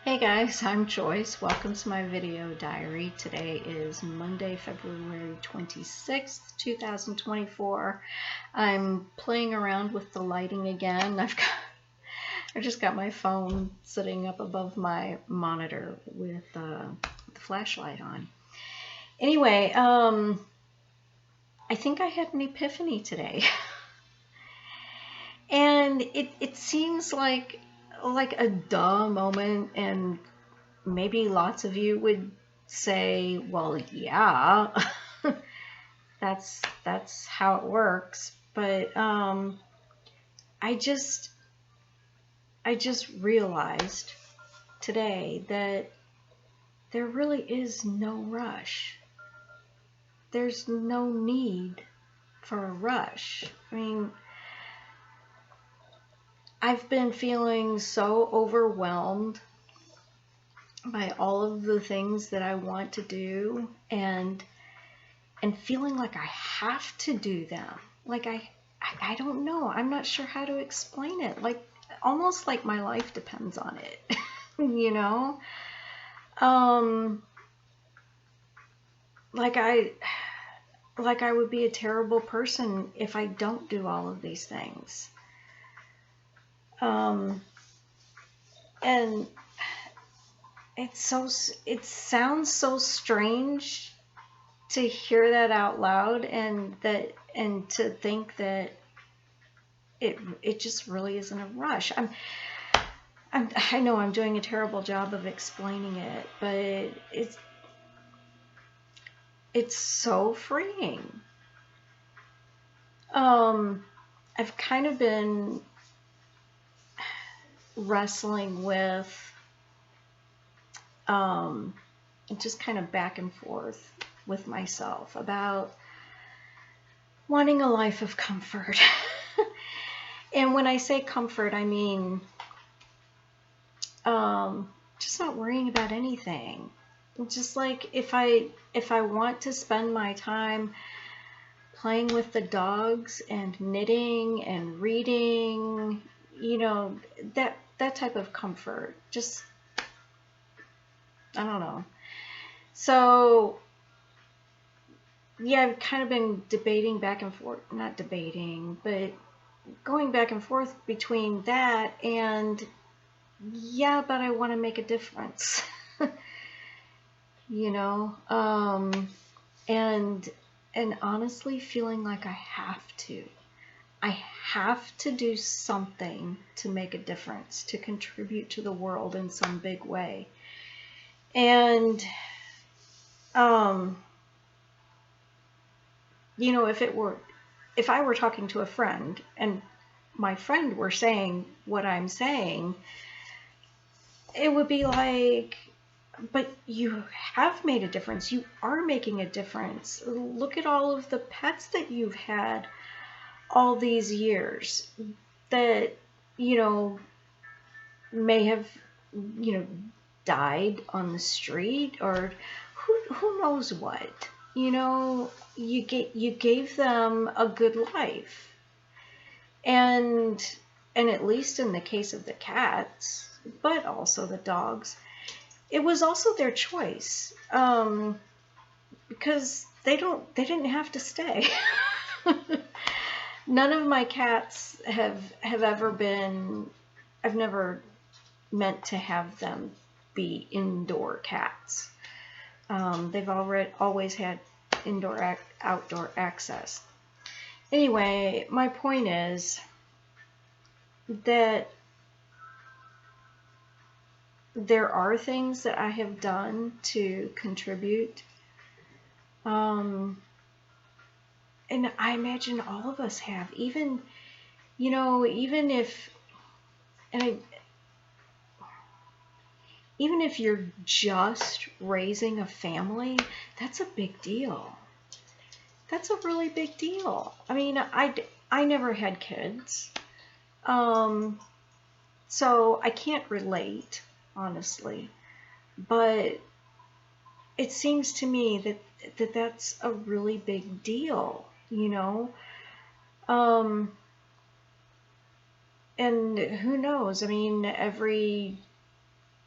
Hey guys, I'm Joyce. Welcome to my video diary. Today is Monday, February 26th, 2024. I'm playing around with the lighting again. I just got my phone sitting up above my monitor with the flashlight on. Anyway, I think I had an epiphany today. And it seems like a duh moment, and maybe lots of you would say, well, yeah, that's how it works. But I just realized today that there really is no rush. There's no need for a rush. I mean, I've been feeling so overwhelmed by all of the things that I want to do, and feeling like I have to do them. Like I don't know. I'm not sure how to explain it. Like almost like my life depends on it. you know? Um like I would be a terrible person if I don't do all of these things. And it sounds so strange to hear that out loud, and to think that it just really isn't a rush. I know I'm doing a terrible job of explaining it, but it's so freeing. I've kind of been wrestling with just kind of back and forth with myself about wanting a life of comfort. And when I say comfort, I mean just not worrying about anything. Just like if I want to spend my time playing with the dogs and knitting and reading, that type of comfort. Just, I don't know. So yeah, I've kind of been debating back and forth, not debating, but going back and forth between that and, yeah, but I want to make a difference. And honestly feeling like I have to do something to make a difference, to contribute to the world in some big way. And if I were talking to a friend and my friend were saying what I'm saying, it would be like, but you have made a difference. You are making a difference. Look at all of the pets that you've had all these years that, may have, died on the street, or who knows what. You gave them a good life. And at least in the case of the cats, but also the dogs, it was also their choice, because they didn't have to stay. None of my cats have ever been, I've never meant to have them be indoor cats. They've always had indoor outdoor access. Anyway, my point is that there are things that I have done to contribute. And I imagine all of us have, even if you're just raising a family, that's a big deal. That's a really big deal. I mean, I never had kids. So I can't relate, honestly. But it seems to me that's a really big deal, And who knows? I mean, every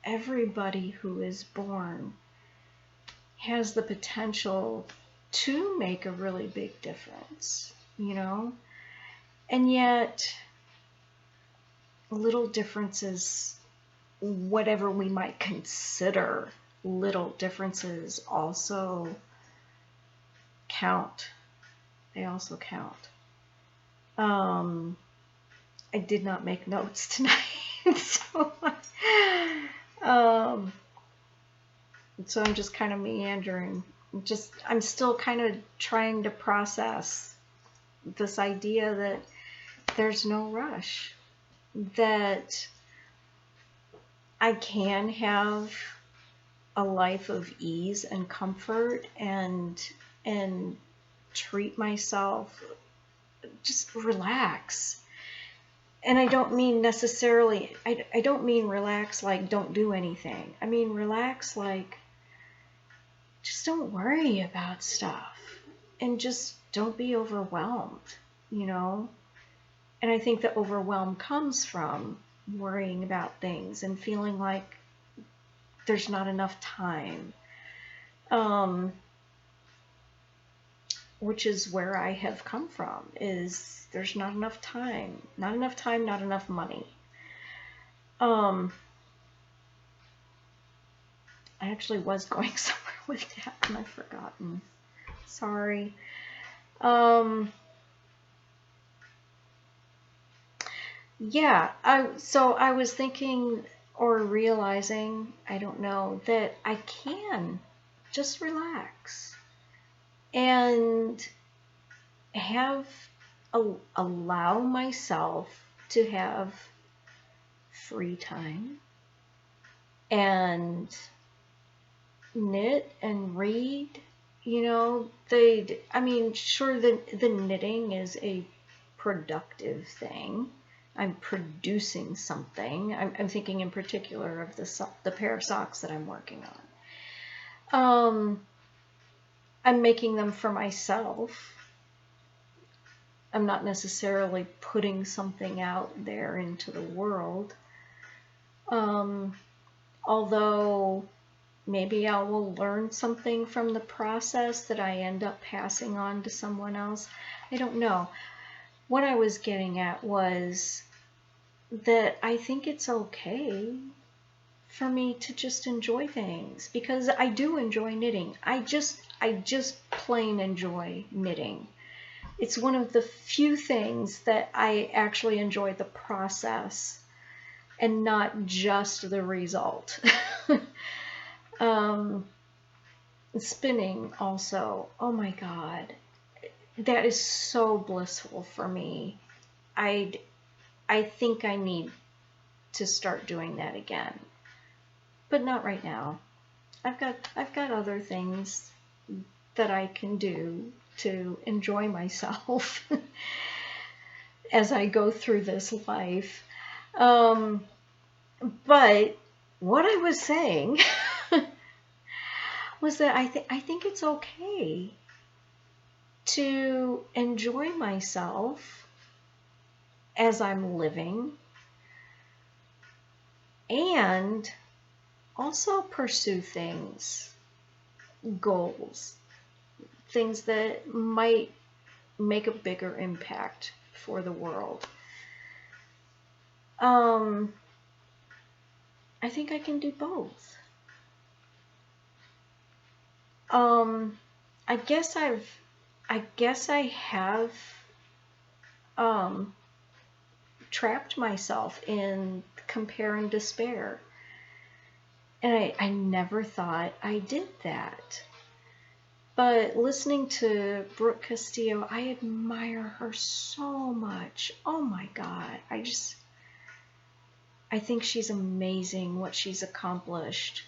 everybody who is born has the potential to make a really big difference, you know? And yet, little differences, whatever we might consider little differences, also count. They also count. I did not make notes tonight, so I'm just kind of meandering. I'm still kind of trying to process this idea that there's no rush, that I can have a life of ease and comfort and treat myself, just relax. And I don't mean necessarily, I don't mean relax like don't do anything. I mean relax like just don't worry about stuff and just don't be overwhelmed, you know? And I think the overwhelm comes from worrying about things and feeling like there's not enough time. Which is where I have come from, is there's not enough time, not enough money. I actually was going somewhere with that and I've forgotten. Sorry. Yeah, so I was thinking or realizing, I don't know, that I can just relax and allow myself to have free time and knit and read. You know, sure, the knitting is a productive thing. I'm producing something. I'm thinking in particular of the pair of socks that I'm working on. I'm making them for myself. I'm not necessarily putting something out there into the world. Although maybe I will learn something from the process that I end up passing on to someone else. I don't know. What I was getting at was that I think it's okay for me to just enjoy things, because I do enjoy knitting. I just plain enjoy knitting. It's one of the few things that I actually enjoy the process and not just the result. Spinning also, oh my God, that is so blissful for me. I think I need to start doing that again, but not right now. I've got other things that I can do to enjoy myself as I go through this life. But what I was saying was that I think it's okay to enjoy myself as I'm living and also pursue things, goals, things that might make a bigger impact for the world. I think I can do both. I guess I have trapped myself in compare and despair. And I never thought I did that. But listening to Brooke Castillo, I admire her so much. Oh my God. I think she's amazing what she's accomplished.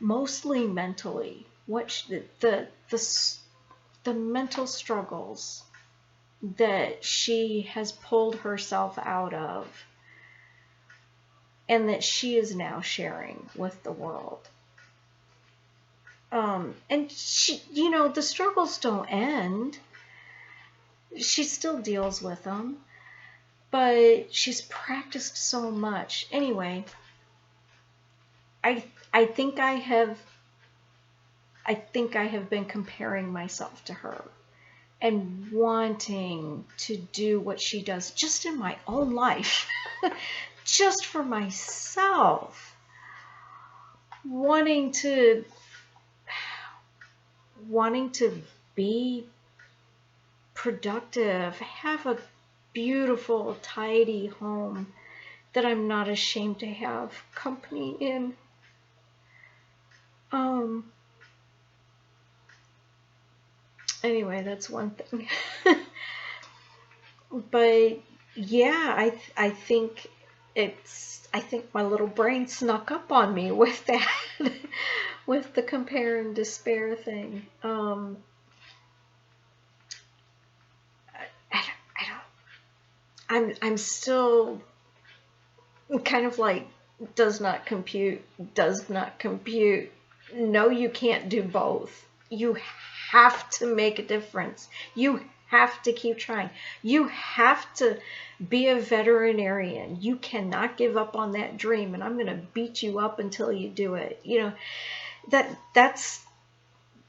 Mostly mentally. The mental struggles that she has pulled herself out of and that she is now sharing with the world. And she, the struggles don't end. She still deals with them, but she's practiced so much. Anyway, I think I have been comparing myself to her and wanting to do what she does just in my own life, just for myself, wanting to be productive, have a beautiful, tidy home that I'm not ashamed to have company in. Anyway, that's one thing. But yeah, I think my little brain snuck up on me with that, with the compare and despair thing. I'm still kind of like, does not compute. No, you can't do both. You have to make a difference. You have to keep trying. You have to be a veterinarian. You cannot give up on that dream, and I'm going to beat you up until you do it. That's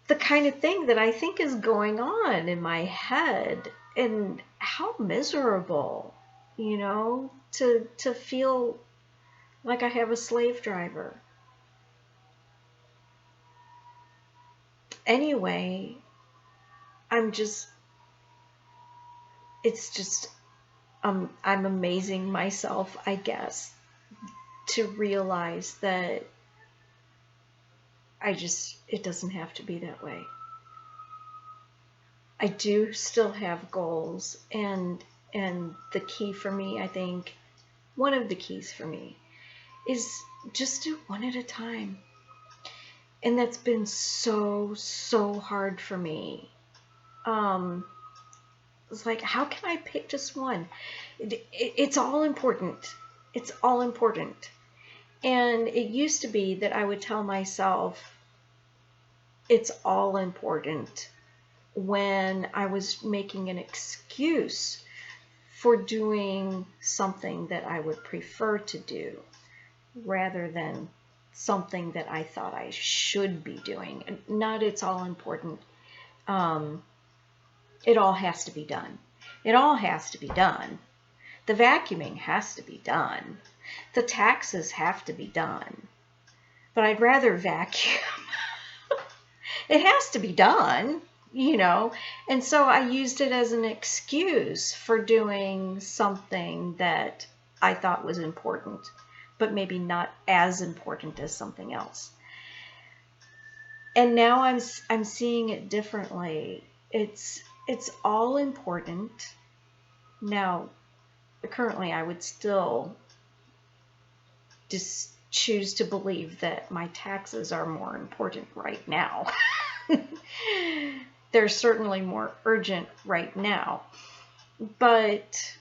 the kind of thing that I think is going on in my head. And how miserable, to feel like I have a slave driver. Anyway, I'm amazing myself, I guess, to realize that it doesn't have to be that way. I do still have goals, and the key for me, I think, one of the keys for me is just do one at a time. And that's been so hard for me. It's like, how can I pick just one? It's all important. It's all important. And it used to be that I would tell myself it's all important when I was making an excuse for doing something that I would prefer to do rather than something that I thought I should be doing. Not it's all important. It all has to be done. It all has to be done. The vacuuming has to be done. The taxes have to be done. But I'd rather vacuum. It has to be done, And so I used it as an excuse for doing something that I thought was important, but maybe not as important as something else. And now I'm seeing it differently. It's all important. Now, currently I would still just choose to believe that my taxes are more important right now. They're certainly more urgent right now. But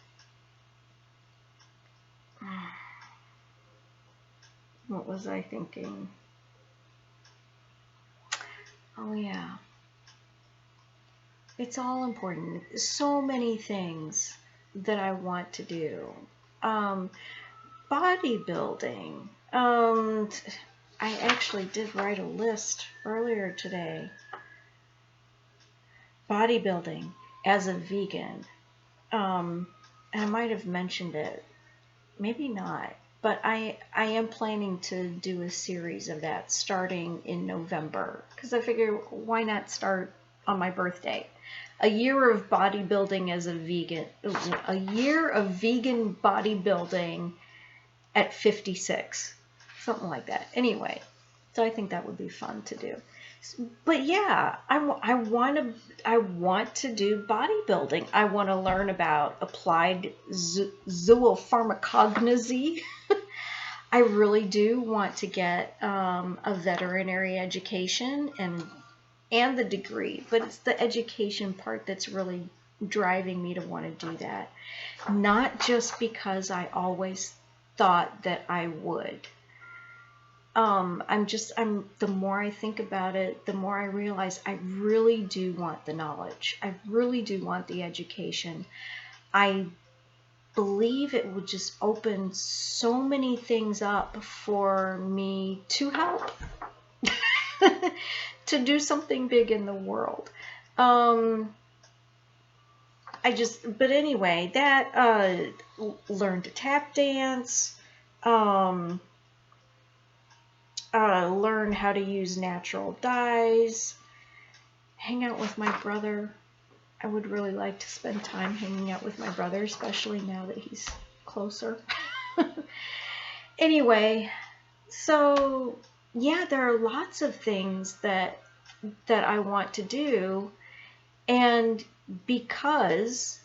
what was I thinking? Oh yeah. It's all important. So many things that I want to do. Bodybuilding. I actually did write a list earlier today. Bodybuilding as a vegan. And I might have mentioned it. Maybe not. But I am planning to do a series of that starting in November. Because I figure, why not start on my birthday? A year of bodybuilding as a vegan. A year of vegan bodybuilding at 56. Something like that. Anyway, so I think that would be fun to do. But yeah, I want to do bodybuilding. I want to learn about applied zoopharmacognosy. I really do want to get a veterinary education and the degree, but it's the education part that's really driving me to want to do that. Not just because I always thought that I would. The more I think about it, the more I realize I really do want the knowledge. I really do want the education. I believe it would just open so many things up for me to help, to do something big in the world. But anyway, that, learn to tap dance, learn how to use natural dyes, hang out with my brother. I would really like to spend time hanging out with my brother, especially now that he's closer. Anyway, so yeah, there are lots of things that I want to do, and because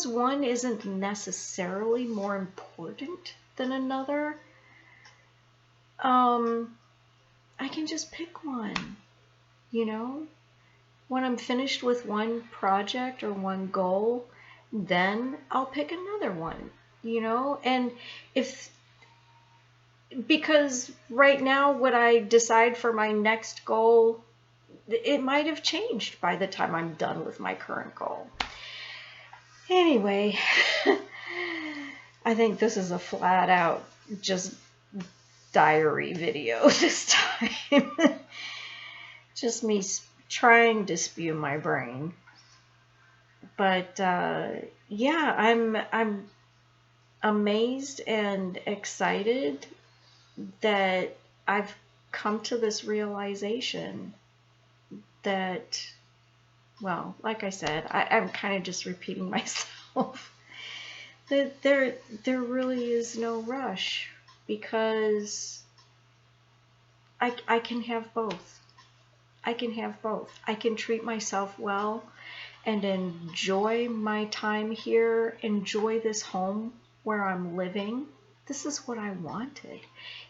one isn't necessarily more important than another, I can just pick one, you know? When I'm finished with one project or one goal, then I'll pick another one, you know? And because right now what I decide for my next goal, it might have changed by the time I'm done with my current goal. Anyway, I think this is a flat out just diary video this time. Just me trying to spew my brain. But yeah, I'm amazed and excited that I've come to this realization that, well, like I said, I'm kind of just repeating myself, that there really is no rush, because I can have both. I can have both. I can treat myself well and enjoy my time here, enjoy this home where I'm living. This is what I wanted.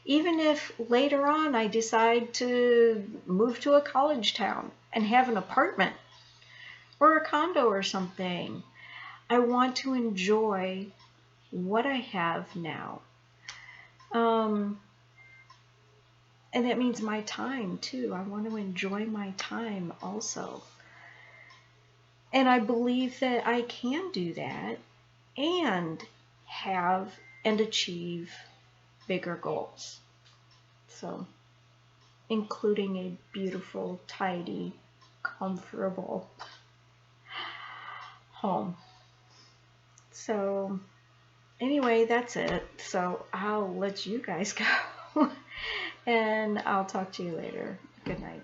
Even if later on I decide to move to a college town and have an apartment or a condo or something, I want to enjoy what I have now. And that means my time too. I want to enjoy my time also. And I believe that I can do that and have and achieve bigger goals. So, including a beautiful, tidy, comfortable home. So, anyway, that's it. So, I'll let you guys go. And I'll talk to you later. Good night.